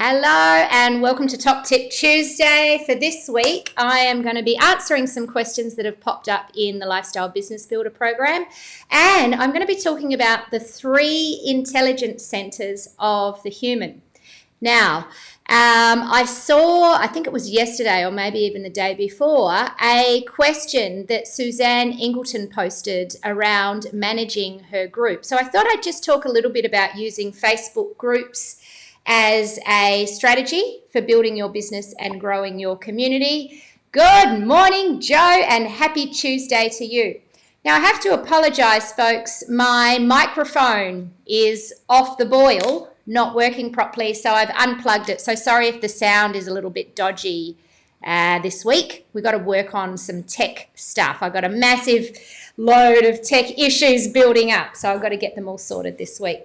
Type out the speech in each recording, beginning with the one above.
Hello and welcome to Top Tip Tuesday. For this week, I am going to be answering some questions that have popped up in the Lifestyle Business Builder program, and I'm going to be talking about the 3 intelligence centers of the human. Now, I think it was yesterday or maybe even the day before, a question that Suzanne Ingleton posted around managing her group. So I thought I'd just talk a little bit about using Facebook groups as a strategy for building your business and growing your community. Good morning, Joe, and happy Tuesday to you. Now, I have to apologize, folks. My microphone is off the boil, not working properly, so I've unplugged it. So sorry if the sound is a little bit dodgy this week. We've got to work on some tech stuff. I've got a massive load of tech issues building up, so I've got to get them all sorted this week.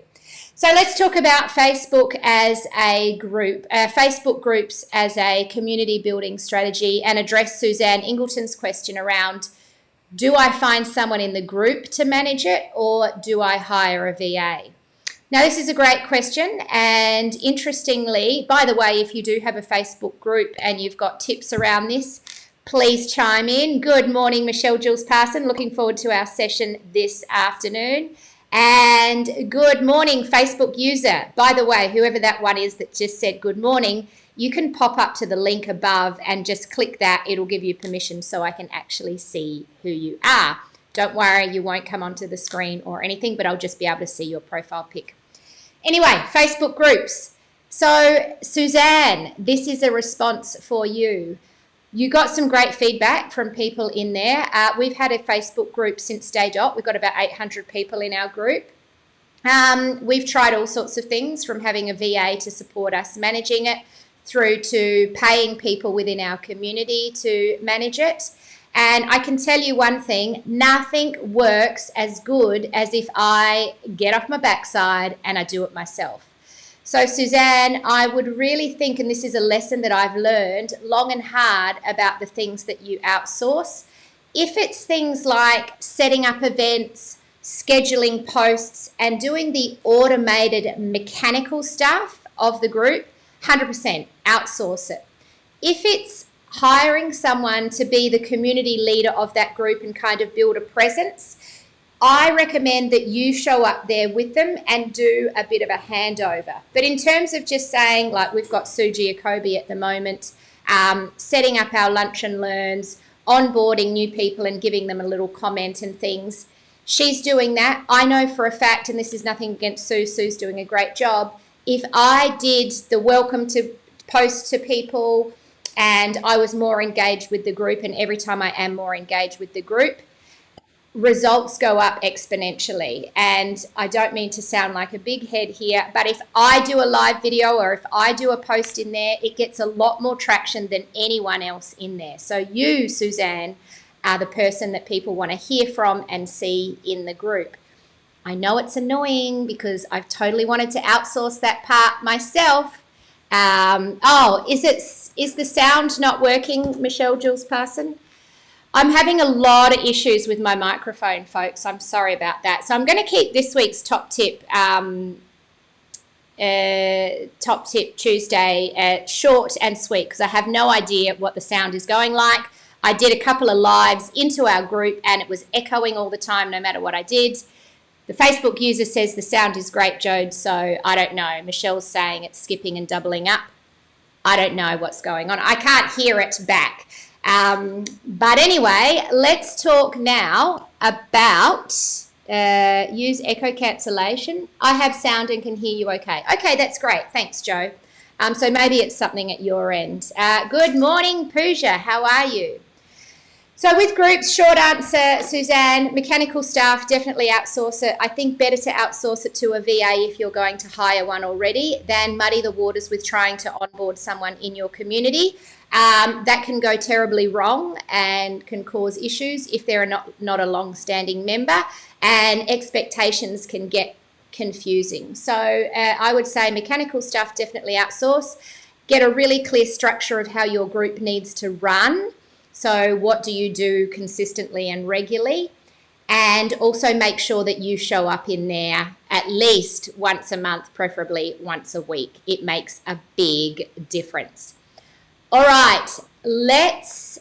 So let's talk about Facebook as a group, Facebook groups as a community building strategy, and address Suzanne Ingleton's question around, do I find someone in the group to manage it or do I hire a VA? Now, this is a great question, and interestingly, by the way, if you do have a Facebook group and you've got tips around this, please chime in. Good morning, Michelle Jules Parson. Looking forward to our session this afternoon. And good morning, Facebook user. By the way, whoever that one is that just said good morning, you can pop up to the link above and just click that. It'll give you permission so I can actually see who you are. Don't worry, you won't come onto the screen or anything, but I'll just be able to see your profile pic. Anyway, Facebook groups. So, Suzanne, this is a response for you. You got some great feedback from people in there. We've had a Facebook group since day dot. We've got about 800 people in our group. We've tried all sorts of things, from having a VA to support us managing it, through to paying people within our community to manage it. And I can tell you one thing, nothing works as good as if I get off my backside and I do it myself. So, Suzanne, I would really think, and this is a lesson that I've learned long and hard about the things that you outsource. If it's things like setting up events, scheduling posts, and doing the automated mechanical stuff of the group, 100% outsource it. If it's hiring someone to be the community leader of that group and kind of build a presence, I recommend that you show up there with them and do a bit of a handover. But in terms of just saying, like we've got Sue Giacobbe at the moment, setting up our lunch and learns, onboarding new people and giving them a little comment and things, she's doing that. I know for a fact, and this is nothing against Sue, Sue's doing a great job, if I did the welcome to post to people and I was more engaged with the group, and every time I am more engaged with the group, results go up exponentially. And I don't mean to sound like a big head here, but if I do a live video or if I do a post in there, it gets a lot more traction than anyone else in there. So you, Suzanne, are the person that people want to hear from and see in the group. I know it's annoying because I've totally wanted to outsource that part myself. Is the sound not working, Michelle Jules Parson? I'm having a lot of issues with my microphone, folks. I'm sorry about that. So I'm going to keep this week's top tip Tuesday short and sweet, because I have no idea what the sound is going like. I did a couple of lives into our group and it was echoing all the time no matter what I did. The Facebook user says the sound is great, Jode, so I don't know. Michelle's saying it's skipping and doubling up. I don't know what's going on. I can't hear it back. But anyway, let's talk now about use echo cancellation. I have sound and can hear you okay. Okay, that's great. Thanks, Joe. So maybe it's something at your end. Good morning, Pooja. How are you? So with groups, short answer, Suzanne, mechanical staff, definitely outsource it. I think better to outsource it to a VA if you're going to hire one already than muddy the waters with trying to onboard someone in your community. That can go terribly wrong and can cause issues if they're not a long-standing member, and expectations can get confusing. So I would say mechanical stuff, definitely outsource. Get a really clear structure of how your group needs to run. So what do you do consistently and regularly? And also make sure that you show up in there at least once a month, preferably once a week. It makes a big difference. All right, let's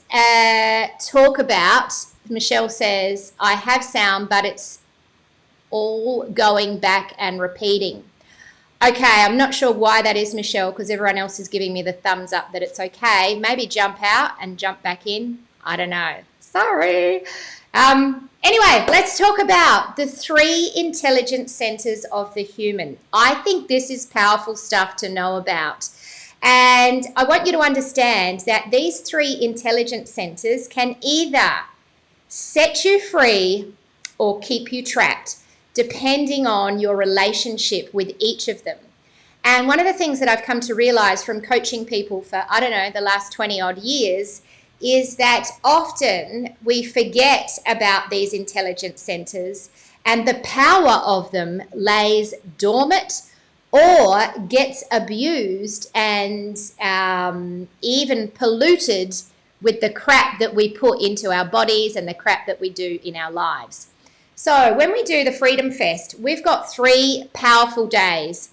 talk about, Michelle says, I have sound, but it's all going back and repeating. Okay, I'm not sure why that is, Michelle, because everyone else is giving me the thumbs up that it's okay. Maybe jump out and jump back in. I don't know. Sorry. Anyway, let's talk about the 3 intelligence centers of the human. I think this is powerful stuff to know about. And I want you to understand that these 3 intelligence centers can either set you free or keep you trapped, depending on your relationship with each of them. And one of the things that I've come to realize from coaching people for, I don't know, the last 20 odd years is that often we forget about these intelligence centers and the power of them lays dormant or gets abused and even polluted with the crap that we put into our bodies and the crap that we do in our lives. So when we do the Freedom Fest, we've got 3 powerful days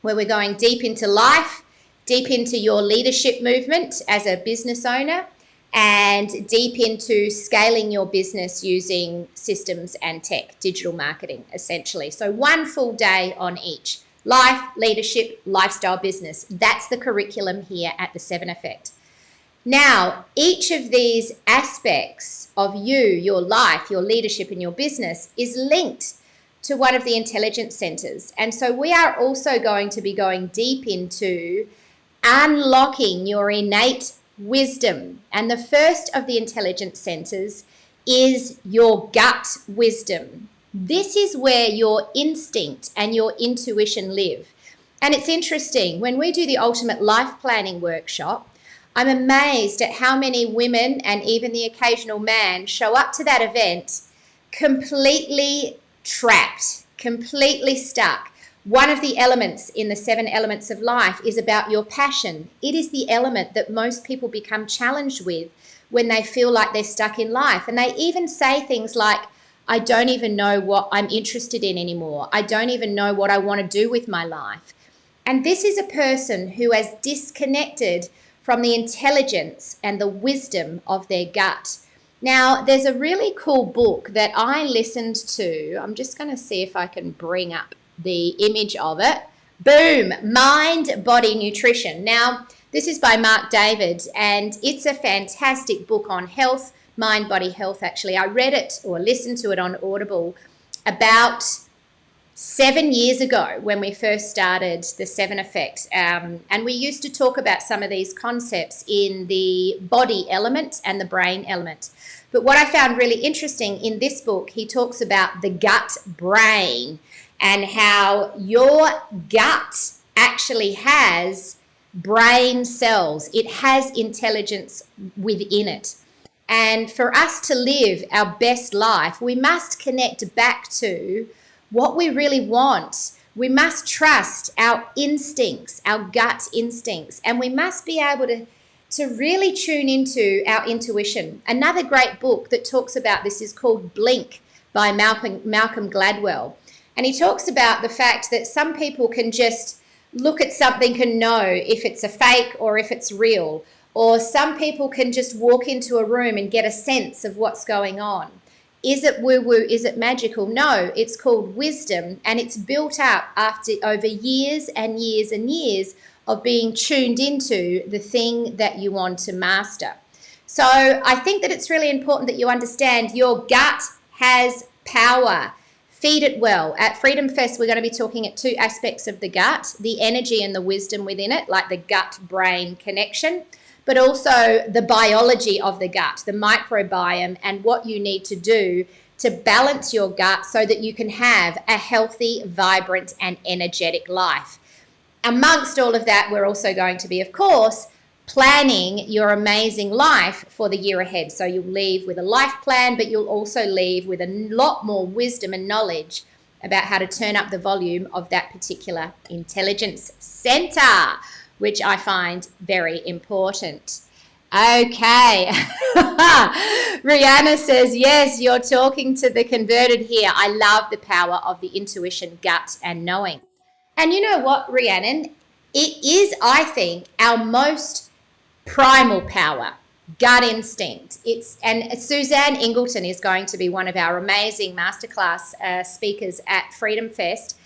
where we're going deep into life, deep into your leadership movement as a business owner, and deep into scaling your business using systems and tech, digital marketing, essentially. So 1 full day on each. Life, leadership, lifestyle, business. That's the curriculum here at the 7 Effect. Now, each of these aspects of you, your life, your leadership, and your business is linked to one of the intelligence centers. And so we are also going to be going deep into unlocking your innate wisdom. And the first of the intelligence centers is your gut wisdom. This is where your instinct and your intuition live. And it's interesting, when we do the Ultimate Life Planning Workshop, I'm amazed at how many women and even the occasional man show up to that event completely trapped, completely stuck. One of the elements in the 7 elements of life is about your passion. It is the element that most people become challenged with when they feel like they're stuck in life. And they even say things like, I don't even know what I'm interested in anymore. I don't even know what I want to do with my life. And this is a person who has disconnected from the intelligence and the wisdom of their gut. Now, there's a really cool book that I listened to. I'm just going to see if I can bring up the image of it. Boom, Mind, Body, Nutrition. Now, this is by Mark David, and it's a fantastic book on health, mind, body, health, actually. I read it or listened to it on Audible about 7 years ago when we first started the 7 Effect. And we used to talk about some of these concepts in the body element and the brain element. But what I found really interesting in this book, he talks about the gut brain and how your gut actually has brain cells. It has intelligence within it. And for us to live our best life, we must connect back to what we really want. We must trust our instincts, our gut instincts, and we must be able to really tune into our intuition. Another great book that talks about this is called Blink by Malcolm Gladwell. And he talks about the fact that some people can just look at something and know if it's a fake or if it's real. Or some people can just walk into a room and get a sense of what's going on. Is it woo-woo? Is it magical? No, it's called wisdom, and it's built up after over years and years and years of being tuned into the thing that you want to master. So I think that it's really important that you understand your gut has power. Feed it well. At Freedom Fest, we're going to be talking at 2 aspects of the gut, the energy and the wisdom within it, like the gut-brain connection, but also the biology of the gut, the microbiome, and what you need to do to balance your gut so that you can have a healthy, vibrant, and energetic life. Amongst all of that, we're also going to be, of course, planning your amazing life for the year ahead. So you'll leave with a life plan, but you'll also leave with a lot more wisdom and knowledge about how to turn up the volume of that particular intelligence center, which I find very important. Okay. Rihanna says, yes, you're talking to the converted here. I love the power of the intuition, gut, and knowing. And you know what, Rhiannon? It is, I think, our most primal power, gut instinct. And Suzanne Ingleton is going to be one of our amazing masterclass speakers at Freedom Fest.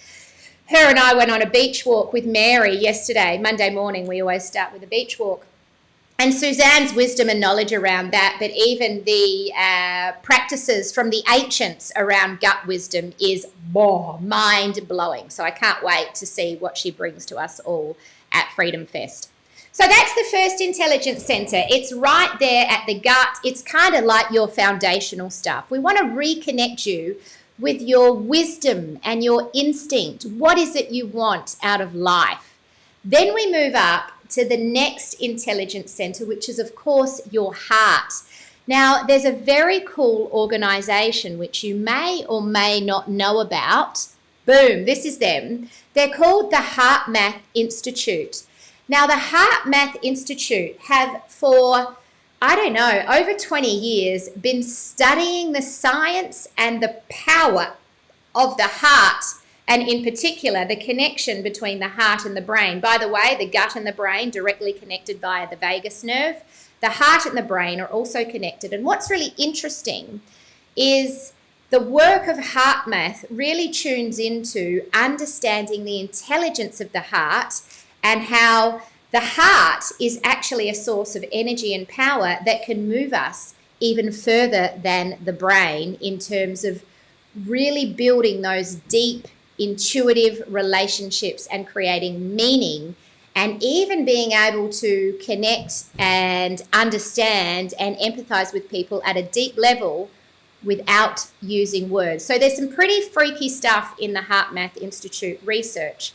Her and I went on a beach walk with Mary yesterday, Monday morning. We always start with a beach walk. And Suzanne's wisdom and knowledge around that, but even the practices from the ancients around gut wisdom is mind-blowing. So I can't wait to see what she brings to us all at Freedom Fest. So that's the first intelligence center. It's right there at the gut. It's kind of like your foundational stuff. We want to reconnect you with your wisdom and your instinct. What is it you want out of life? Then we move up to the next intelligence center, which is, of course, your heart. Now, there's a very cool organization which you may or may not know about. Boom, this is them. They're called the Heart Math Institute. Now, the Heart Math Institute have for, I don't know, over 20 years been studying the science and the power of the heart, and in particular, the connection between the heart and the brain. By the way, the gut and the brain directly connected via the vagus nerve. The heart and the brain are also connected. And what's really interesting is the work of heart math really tunes into understanding the intelligence of the heart and how the heart is actually a source of energy and power that can move us even further than the brain in terms of really building those deep intuitive relationships and creating meaning, and even being able to connect and understand and empathize with people at a deep level without using words. So there's some pretty freaky stuff in the Heart Math Institute research.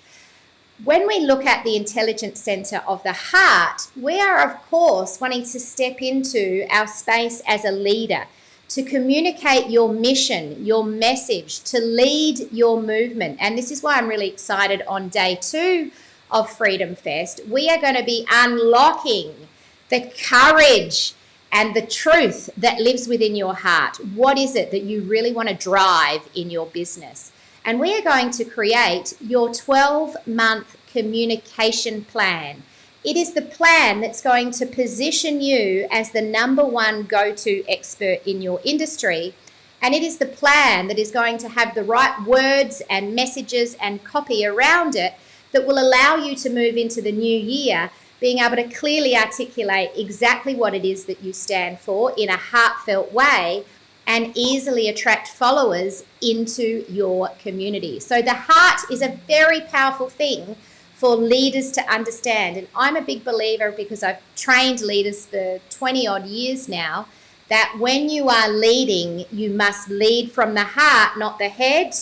When we look at the intelligence center of the heart, we are, of course, wanting to step into our space as a leader, to communicate your mission, your message, to lead your movement. And this is why I'm really excited on day 2 of Freedom Fest. We are going to be unlocking the courage and the truth that lives within your heart. What is it that you really want to drive in your business? And we are going to create your 12-month communication plan. It is the plan that's going to position you as the number one go-to expert in your industry. And it is the plan that is going to have the right words and messages and copy around it that will allow you to move into the new year being able to clearly articulate exactly what it is that you stand for in a heartfelt way and easily attract followers into your community. So the heart is a very powerful thing for leaders to understand. And I'm a big believer, because I've trained leaders for 20 odd years now, that when you are leading, you must lead from the heart, not the head,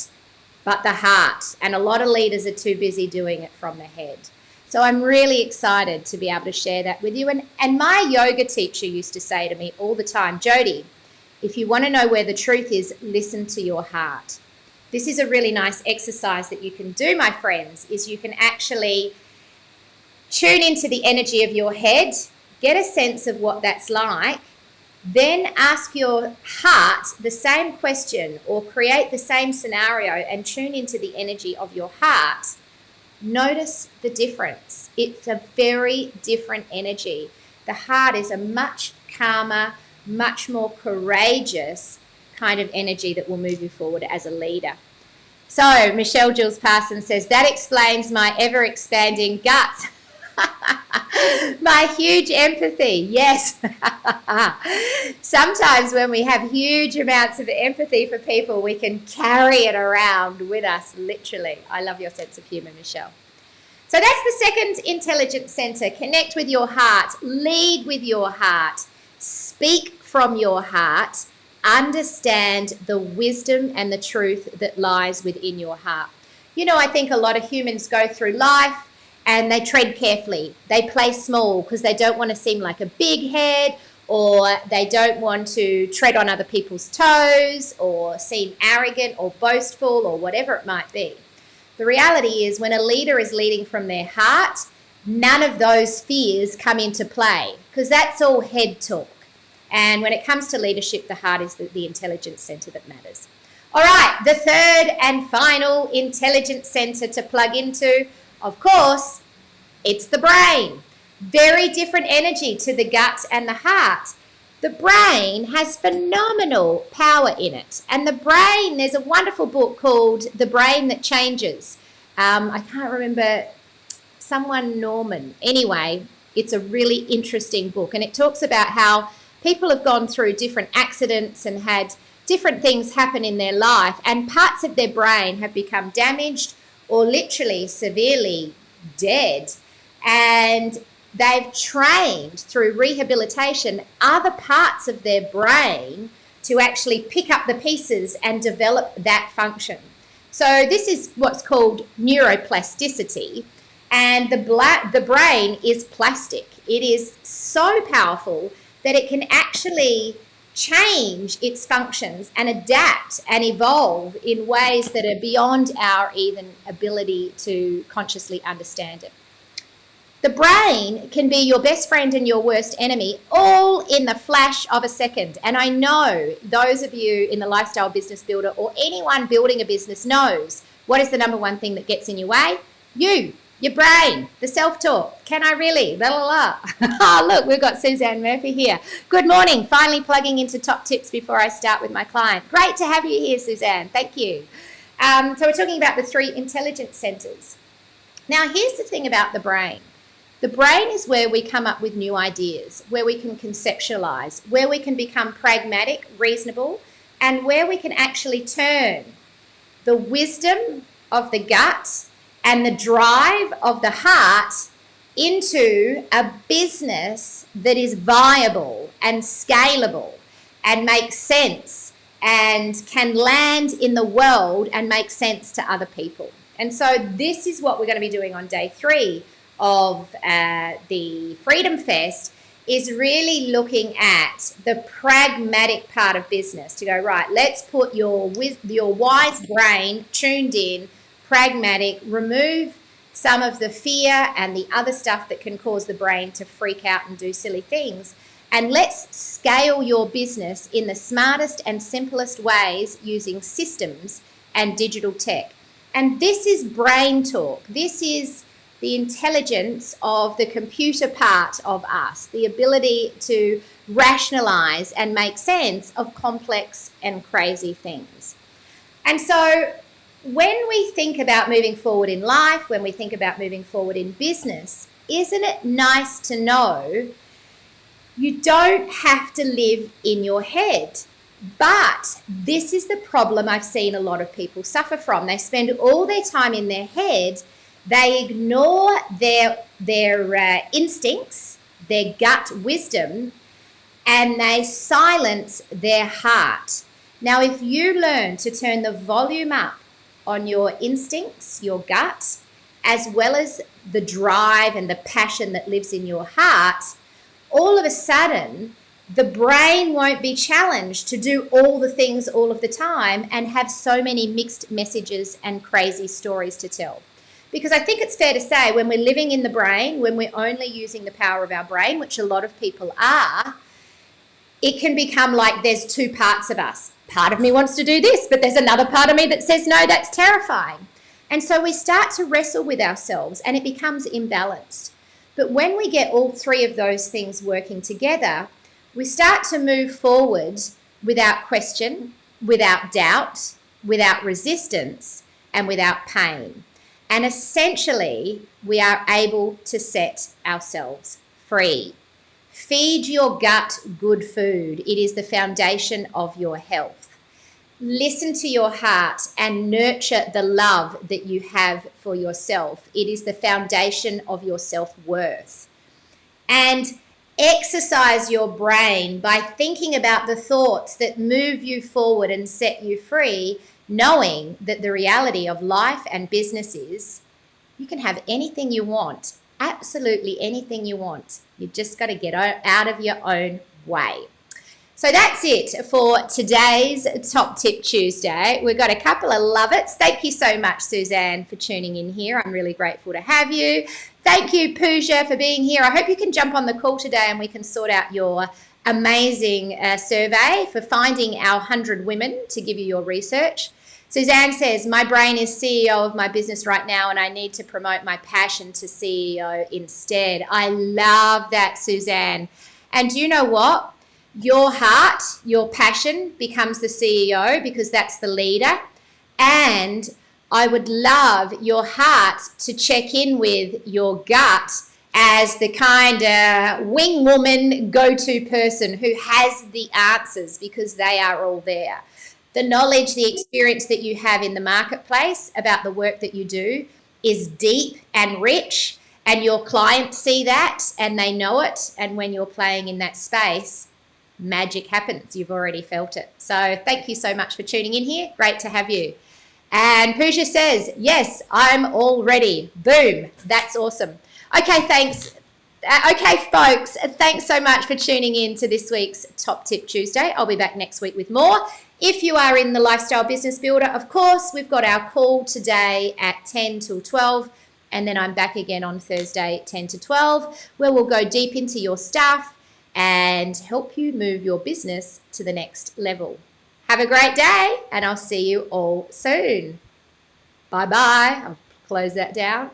but the heart. And a lot of leaders are too busy doing it from the head. So I'm really excited to be able to share that with you. And my yoga teacher used to say to me all the time, Jodie, if you want to know where the truth is, listen to your heart. This is a really nice exercise that you can do, my friends, is you can actually tune into the energy of your head, get a sense of what that's like, then ask your heart the same question or create the same scenario and tune into the energy of your heart. Notice the difference. It's a very different energy. The heart is a much calmer, much more courageous kind of energy that will move you forward as a leader. So Michelle Jules Parsons says, that explains my ever-expanding guts. My huge empathy. Yes. Sometimes when we have huge amounts of empathy for people, we can carry it around with us, literally. I love your sense of humor, Michelle. So that's the second intelligence center. Connect with your heart. Lead with your heart. Speak from your heart. Understand the wisdom and the truth that lies within your heart. You know, I think a lot of humans go through life and they tread carefully. They play small because they don't want to seem like a big head, or they don't want to tread on other people's toes or seem arrogant or boastful or whatever it might be. The reality is, when a leader is leading from their heart, none of those fears come into play, because that's all head talk. And when it comes to leadership, the heart is the intelligence center that matters. All right, the third and final intelligence center to plug into, of course, it's the brain. Very different energy to the gut and the heart. The brain has phenomenal power in it. And the brain, there's a wonderful book called The Brain That Changes. I can't remember, someone Norman. Anyway, it's a really interesting book. And it talks about how people have gone through different accidents and had different things happen in their life, and parts of their brain have become damaged or literally severely dead. And they've trained through rehabilitation other parts of their brain to actually pick up the pieces and develop that function. So this is what's called neuroplasticity, and the brain is plastic. It is so powerful that it can actually change its functions and adapt and evolve in ways that are beyond our even ability to consciously understand it. The brain can be your best friend and your worst enemy, all in the flash of a second. And I know those of you in the Lifestyle Business Builder or anyone building a business knows what is the number one thing that gets in your way? Your brain, the self-talk. Can I really? Blah, blah, blah. Oh, look, we've got Suzanne Murphy here. Good morning. Finally plugging into top tips before I start with my client. Great to have you here, Suzanne. Thank you. So we're talking about the 3 intelligence centers. Now, here's the thing about the brain. The brain is where we come up with new ideas, where we can conceptualize, where we can become pragmatic, reasonable, and where we can actually turn the wisdom of the gut and the drive of the heart into a business that is viable and scalable and makes sense and can land in the world and make sense to other people. And so this is what we're going to be doing on day 3 of the Freedom Fest, is really looking at the pragmatic part of business to go, right, let's put your wise brain tuned in, pragmatic, remove some of the fear and the other stuff that can cause the brain to freak out and do silly things. And let's scale your business in the smartest and simplest ways using systems and digital tech. And this is brain talk. This is the intelligence of the computer part of us, the ability to rationalize and make sense of complex and crazy things. And so when we think about moving forward in life, when we think about moving forward in business, isn't it nice to know you don't have to live in your head? But this is the problem I've seen a lot of people suffer from. They spend all their time in their head. They ignore their instincts, their gut wisdom, and they silence their heart. Now, if you learn to turn the volume up on your instincts, your gut, as well as the drive and the passion that lives in your heart, all of a sudden, the brain won't be challenged to do all the things all of the time and have so many mixed messages and crazy stories to tell. Because I think it's fair to say when we're living in the brain, when we're only using the power of our brain, which a lot of people are, it can become like there's 2 parts of us. Part of me wants to do this, but there's another part of me that says, no, that's terrifying. And so we start to wrestle with ourselves and it becomes imbalanced. But when we get all 3 of those things working together, we start to move forward without question, without doubt, without resistance, and without pain. And essentially, we are able to set ourselves free. Feed your gut good food. It is the foundation of your health. Listen to your heart and nurture the love that you have for yourself. It is the foundation of your self-worth. And exercise your brain by thinking about the thoughts that move you forward and set you free, knowing that the reality of life and business is you can have anything you want, absolutely anything you want. You've just got to get out of your own way. So that's it for today's Top Tip Tuesday. We've got a couple of love-its. Thank you so much, Suzanne, for tuning in here. I'm really grateful to have you. Thank you, Pooja, for being here. I hope you can jump on the call today and we can sort out your amazing survey for finding our 100 women to give you your research. Suzanne says, my brain is CEO of my business right now and I need to promote my passion to CEO instead. I love that, Suzanne. And do you know what? Your heart, your passion becomes the CEO because that's the leader. And I would love your heart to check in with your gut as the kind of wing woman go-to person who has the answers because they are all there. The knowledge, the experience that you have in the marketplace about the work that you do is deep and rich, and your clients see that and they know it. And when you're playing in that space, magic happens. You've already felt it. So thank you so much for tuning in here. Great to have you. And Pooja says, yes, I'm all ready. Boom. That's awesome. Okay, thanks. Okay, folks, thanks so much for tuning in to this week's Top Tip Tuesday. I'll be back next week with more. If you are in the Lifestyle Business Builder, of course, we've got our call today at 10 till 12, and then I'm back again on Thursday, 10 to 12, where we'll go deep into your stuff and help you move your business to the next level. Have a great day, and I'll see you all soon. Bye-bye. I'll close that down.